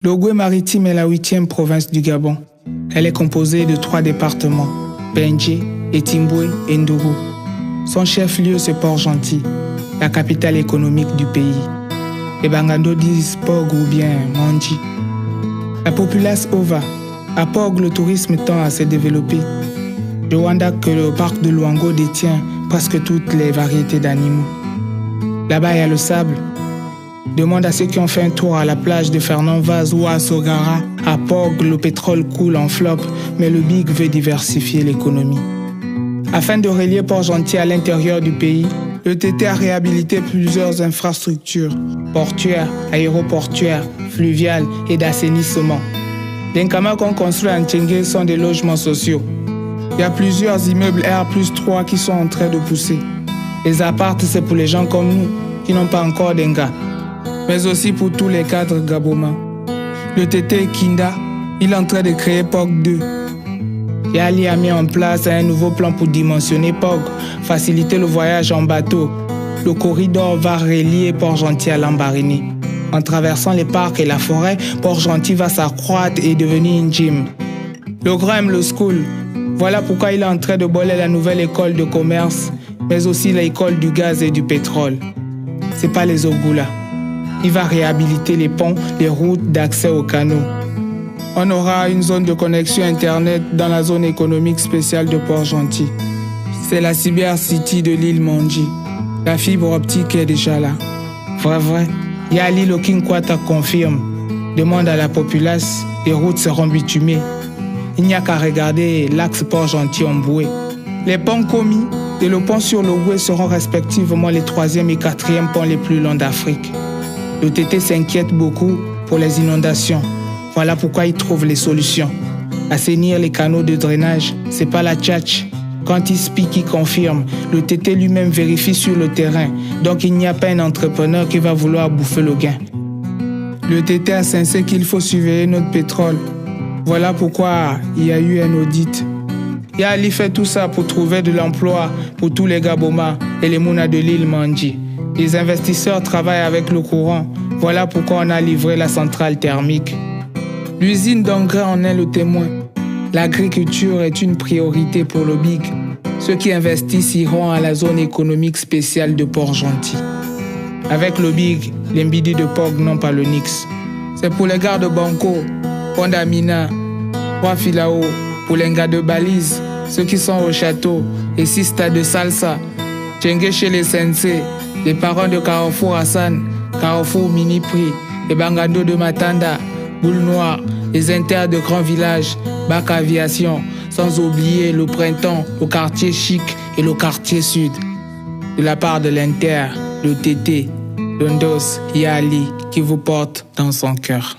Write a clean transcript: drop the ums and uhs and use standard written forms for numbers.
Logoué-Maritime est la 8e province du Gabon. Elle est composée de 3 départements, Bendjé, Etimboué et Ndougou. Son chef-lieu, c'est Port-Gentil, la capitale économique du pays. Les Bangando disent Pog ou bien Mandji. La populace Ova. À Pog, le tourisme tend à se développer. Je wonder que le parc de Luango détient presque toutes les variétés d'animaux. Là-bas, il y a le sable. Demande à ceux qui ont fait un tour à la plage de Fernand Vaz ou à Sogara. À Pog, le pétrole coule en flop, mais le BIG veut diversifier l'économie. Afin de relier Port-Gentil à l'intérieur du pays, le TT a réhabilité plusieurs infrastructures portuaires, aéroportuaires, fluviales et d'assainissement. Les Nkama qu'on construit à Ntchengue sont des logements sociaux. Il y a plusieurs immeubles R+3 qui sont en train de pousser. Les appartes, c'est pour les gens comme nous qui n'ont pas encore d'enga, mais aussi pour tous les cadres gabomas. Le TT Kinda, il est en train de créer POG 2. Yali a mis en place un nouveau plan pour dimensionner POG, faciliter le voyage en bateau. Le corridor va relier Port-Gentil à Lambaréné. En traversant les parcs et la forêt, Port-Gentil va s'accroître et devenir une gym. Le grand aime le school. Voilà pourquoi il est en train de boiler la nouvelle école de commerce, mais aussi l'école du gaz et du pétrole. C'est pas les Ogula. Il va réhabiliter les ponts, les routes d'accès aux canaux. On aura une zone de connexion Internet dans la zone économique spéciale de Port-Gentil. C'est la Cyber City de l'île Mandji. La fibre optique est déjà là. Vrai. Yali Lokinkwata confirme. Demande à la populace, les routes seront bitumées. Il n'y a qu'à regarder l'axe Port-Gentil-Omboué. Les ponts commis et le pont sur l'Ogoué seront respectivement les 3e et 4e ponts les plus longs d'Afrique. Le TT s'inquiète beaucoup pour les inondations. Voilà pourquoi il trouve les solutions. Assainir les canaux de drainage, c'est pas la tchatch. Quand il speak, il confirme. Le TT lui-même vérifie sur le terrain. Donc il n'y a pas un entrepreneur qui va vouloir bouffer le gain. Le TT a sensé qu'il faut surveiller notre pétrole. Voilà pourquoi il y a eu un audit. Yali fait tout ça pour trouver de l'emploi pour tous les Gabomas et les Mouna de l'île Mandji. Les investisseurs travaillent avec le courant. Voilà pourquoi on a livré la centrale thermique. L'usine d'engrais en est le témoin. L'agriculture est une priorité pour le BIG. Ceux qui investissent iront à la zone économique spéciale de Port-Gentil. Avec le BIG, les Mbidi de Pog n'ont pas le Nix. C'est pour les gars de Banco, Pondamina, Wafilao, pour les gars de Balise, ceux qui sont au château, et 6 stades de salsa, Tchengue chez les sensei, les parents de Carrefour Hassan, Carrefour Mini Prix, les Bangando de Matanda, Boule Noire, les inters de grands villages, Bac Aviation, sans oublier le printemps, le quartier chic et le quartier sud. De la part de l'Inter, le TT, Londos, Yali, qui vous porte dans son cœur.